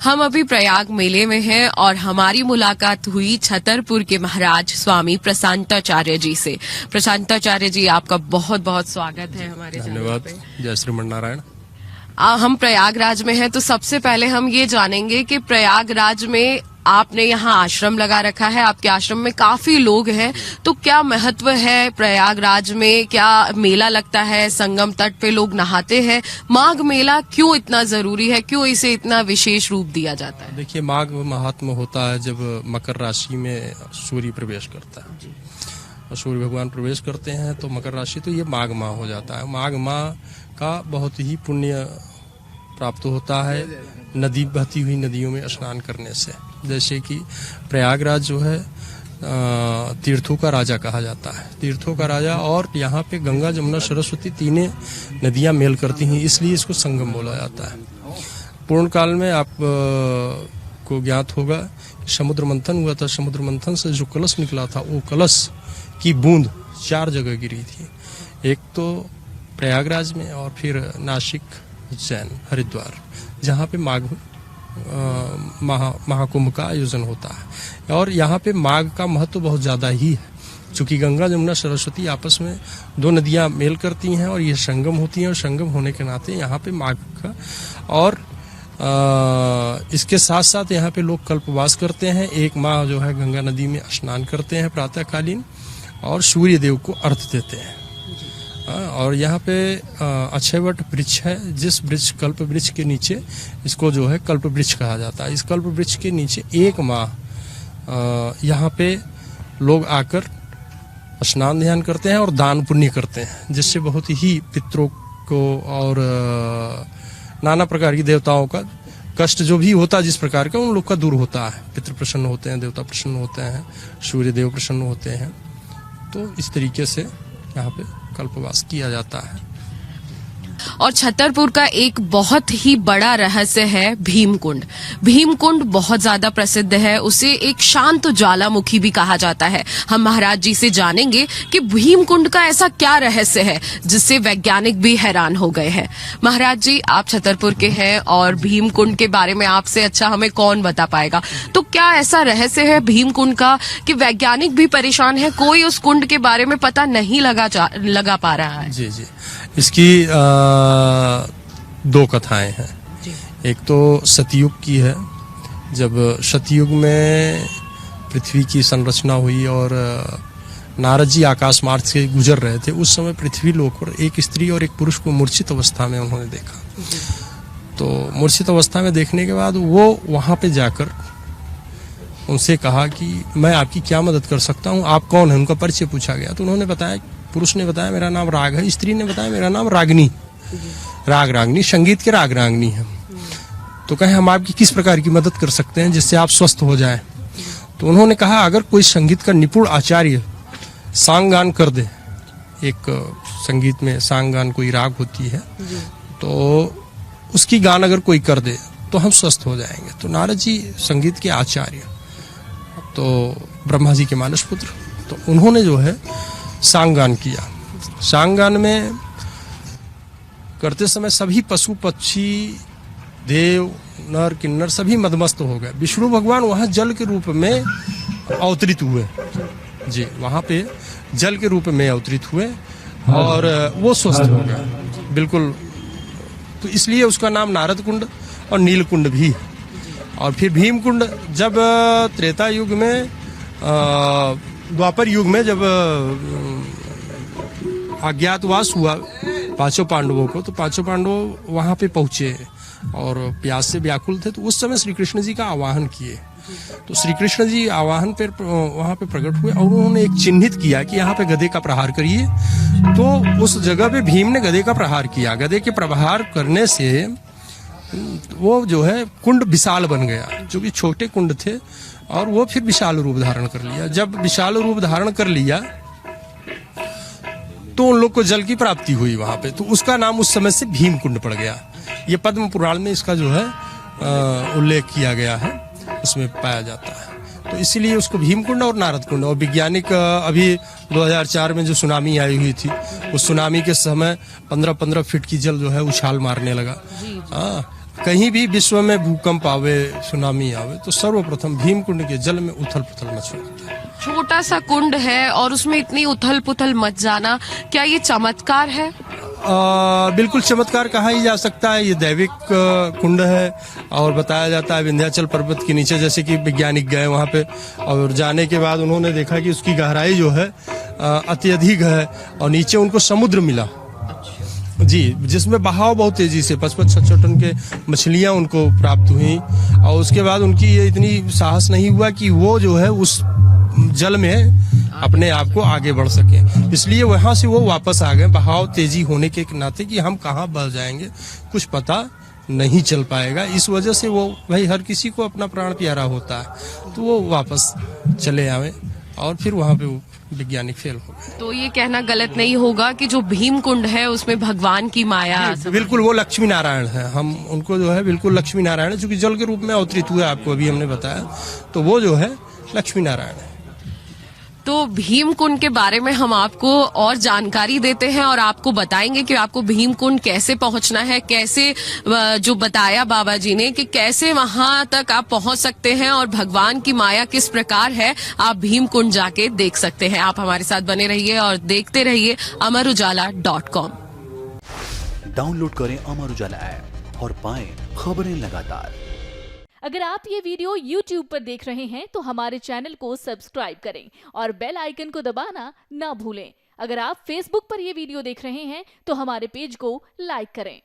हम अभी प्रयाग मेले में हैं और हमारी मुलाकात हुई छतरपुर के महाराज स्वामी प्रशांताचार्य जी से। प्रशांताचार्य जी, आपका बहुत बहुत स्वागत है हमारे धन्यवाद। जय श्रीमन नारायण। हम प्रयागराज में हैं, तो सबसे पहले हम ये जानेंगे कि प्रयागराज में आपने यहाँ आश्रम लगा रखा है, आपके आश्रम में काफी लोग हैं, तो क्या महत्व है प्रयागराज में? क्या मेला लगता है, संगम तट पे लोग नहाते हैं, माघ मेला क्यों इतना जरूरी है, क्यों इसे इतना विशेष रूप दिया जाता है? देखिए, माघ महात्म होता है जब मकर राशि में सूर्य प्रवेश करता है और सूर्य भगवान प्रवेश करते हैं तो मकर राशि, तो ये माघ माह हो जाता है। माघ माह का बहुत ही पुण्य प्राप्त होता है नदी बहती हुई नदियों में स्नान करने से। जैसे कि प्रयागराज जो है तीर्थों का राजा कहा जाता है, तीर्थों का राजा, और यहाँ पे गंगा जमुना सरस्वती तीनों नदियाँ मेल करती हैं, इसलिए इसको संगम बोला जाता है। पूर्ण काल में आप को ज्ञात होगा समुद्र मंथन हुआ था, समुद्र मंथन से जो कलश निकला था वो कलश की बूंद 4 जगह गिरी थी, एक तो प्रयागराज में और फिर नासिक, उज्जैन, हरिद्वार, जहाँ पे माघ महाकुंभ का आयोजन होता है। और यहाँ पे माघ का महत्व बहुत ज्यादा ही है, चूंकि गंगा जमुना सरस्वती आपस में 2 नदियां मेल करती हैं और ये संगम होती हैं, और संगम होने के नाते यहाँ पे माघ का, और इसके साथ साथ यहाँ पे लोग कल्पवास करते हैं। 1 माह जो है गंगा नदी में स्नान करते हैं प्रातःकालीन और सूर्य देव को अर्घ्य देते हैं। और यहाँ पे अक्षयवट वृक्ष है, जिस वृक्ष कल्प वृक्ष के नीचे, इसको जो है कल्प वृक्ष कहा जाता है। इस कल्प वृक्ष के नीचे 1 माह यहाँ पे लोग आकर स्नान ध्यान करते हैं और दान पुण्य करते हैं, जिससे बहुत ही पितरों को और नाना प्रकार की देवताओं का कष्ट जो भी होता है जिस प्रकार का, उन लोग का दूर होता है। पितृ प्रसन्न होते हैं, देवता प्रसन्न होते हैं, सूर्य देव प्रसन्न होते हैं। तो इस तरीके से यहाँ पे कल्पवास किया जाता है। और छतरपुर का एक बहुत ही बड़ा रहस्य है भीमकुंड। भीमकुंड बहुत ज्यादा प्रसिद्ध है, उसे एक शांत ज्वालामुखी भी कहा जाता है। हम महाराज जी से जानेंगे कि भीमकुंड का ऐसा क्या रहस्य है जिससे वैज्ञानिक भी हैरान हो गए हैं। महाराज जी, आप छतरपुर के हैं और भीमकुंड के बारे में आपसे अच्छा हमें कौन बता पाएगा, तो क्या ऐसा रहस्य है भीमकुंड का कि वैज्ञानिक भी परेशान है, कोई उस कुंड के बारे में पता नहीं लगा पा रहा है? जी जी, इसकी 2 कथाएं हैं। एक तो सतयुग की है, जब सतयुग में पृथ्वी की संरचना हुई और नारद जी आकाश मार्ग से गुजर रहे थे, उस समय पृथ्वी लोक पर एक स्त्री और एक पुरुष को मूर्छित अवस्था में उन्होंने देखा। तो मूर्छित अवस्था में देखने के बाद वो वहां पे जाकर उनसे कहा कि मैं आपकी क्या मदद कर सकता हूँ, आप कौन है? उनका परिचय पूछा गया तो उन्होंने बताया, पुरुष ने बताया मेरा नाम राग है, स्त्री ने बताया मेरा नाम रागनी, राग रागनी, संगीत के राग रागनी है। तो कहे हम आपकी किस प्रकार की मदद कर सकते हैं जिससे आप स्वस्थ हो जाएं? तो उन्होंने कहा अगर कोई संगीत का निपुण आचार्य सांग गान कर दे, एक संगीत में सांग गान कोई राग होती है, तो उसकी गान अगर कोई कर दे तो हम स्वस्थ हो जाएंगे। तो नारद जी संगीत के आचार्य, तो ब्रह्मा जी के मानस पुत्र, तो उन्होंने जो है सांगगान किया। सांगगान में करते समय सभी पशु पक्षी, देव, नर, किन्नर सभी मदमस्त हो गए। विष्णु भगवान वहां जल के रूप में अवतरित हुए। जी, वहां पे जल के रूप में अवतरित हुए और वो स्वस्थ हो गए बिल्कुल। तो इसलिए उसका नाम नारद कुंड और नीलकुंड भी है। और फिर भीमकुंड जब त्रेता युग में, द्वापर युग में जब अज्ञातवास हुआ 5 पांडवों को, तो 5 पांडव वहां पे पहुंचे और प्यास से व्याकुल थे, तो उस समय श्री कृष्ण जी का आवाहन किए। तो श्री कृष्ण जी आवाहन पर वहां पे प्रकट हुए और उन्होंने एक चिन्हित किया कि यहाँ पे गधे का प्रहार करिए। तो उस जगह पे भीम ने गधे का प्रहार किया। गधे के प्रहार करने से वो जो है कुंड विशाल बन गया, जो कि छोटे कुंड थे, और वो फिर विशाल रूप धारण कर लिया। जब विशाल रूप धारण कर लिया तो उन लोग को जल की प्राप्ति हुई वहां पे, तो उसका नाम उस समय से भीम कुंड पड़ गया। ये पद्म पुराण में इसका जो है उल्लेख किया गया है, उसमें पाया जाता है। तो इसीलिए उसको भीम कुंड और नारद कुंड। और वैज्ञानिक अभी 2004 में जो सुनामी आई हुई थी, उस सुनामी के समय 15-15 फीट की जल जो है उछाल मारने लगा। कहीं भी विश्व में भूकंप आवे, सुनामी आवे, तो सर्वप्रथम भीमकुंड के जल में उथल पुथल मच जाता है। छोटा सा कुंड है और उसमें इतनी उथल पुथल मच जाना, क्या ये चमत्कार है? बिल्कुल चमत्कार कहा ही जा सकता है। ये दैविक कुंड है और बताया जाता है विंध्याचल पर्वत के नीचे, जैसे कि वैज्ञानिक गए वहाँ पे और जाने के बाद उन्होंने देखा कि उसकी गहराई जो है अत्यधिक है और नीचे उनको समुद्र मिला जी, जिसमें बहाव बहुत तेजी से 55-66 टन के मछलियां उनको प्राप्त हुई और उसके बाद उनकी ये इतनी साहस नहीं हुआ कि वो जो है उस जल में अपने आप को आगे बढ़ सके, इसलिए वहां से वो वापस आ गए। बहाव तेजी होने के नाते कि हम कहाँ बह जाएंगे कुछ पता नहीं चल पाएगा, इस वजह से वो भाई हर किसी को अपना प्राण प्यारा होता है, तो वो वापस चले आए और फिर वहां पे वैज्ञानिक फेल हो गए। तो ये कहना गलत नहीं होगा कि जो भीम कुंड है उसमें भगवान की माया, बिल्कुल वो लक्ष्मी नारायण है, हम उनको जो है बिल्कुल लक्ष्मी नारायण है, चूंकि जल के रूप में अवतरित हुआ आपको अभी हमने बताया, तो वो जो है लक्ष्मी नारायण है। तो भीम कुंड के बारे में हम आपको और जानकारी देते हैं और आपको बताएंगे कि आपको भीम कुंड कैसे पहुंचना है, कैसे जो बताया बाबा जी ने कि कैसे वहां तक आप पहुंच सकते हैं और भगवान की माया किस प्रकार है, आप भीम कुंड जाके देख सकते हैं। आप हमारे साथ बने रहिए और देखते रहिए amarujala.com। डाउनलोड करें अमर उजाला ऐप और पाएं खबरें लगातार। अगर आप ये वीडियो YouTube पर देख रहे हैं तो हमारे चैनल को सब्सक्राइब करें और बेल आइकन को दबाना ना भूलें। अगर आप Facebook पर ये वीडियो देख रहे हैं तो हमारे पेज को लाइक करें।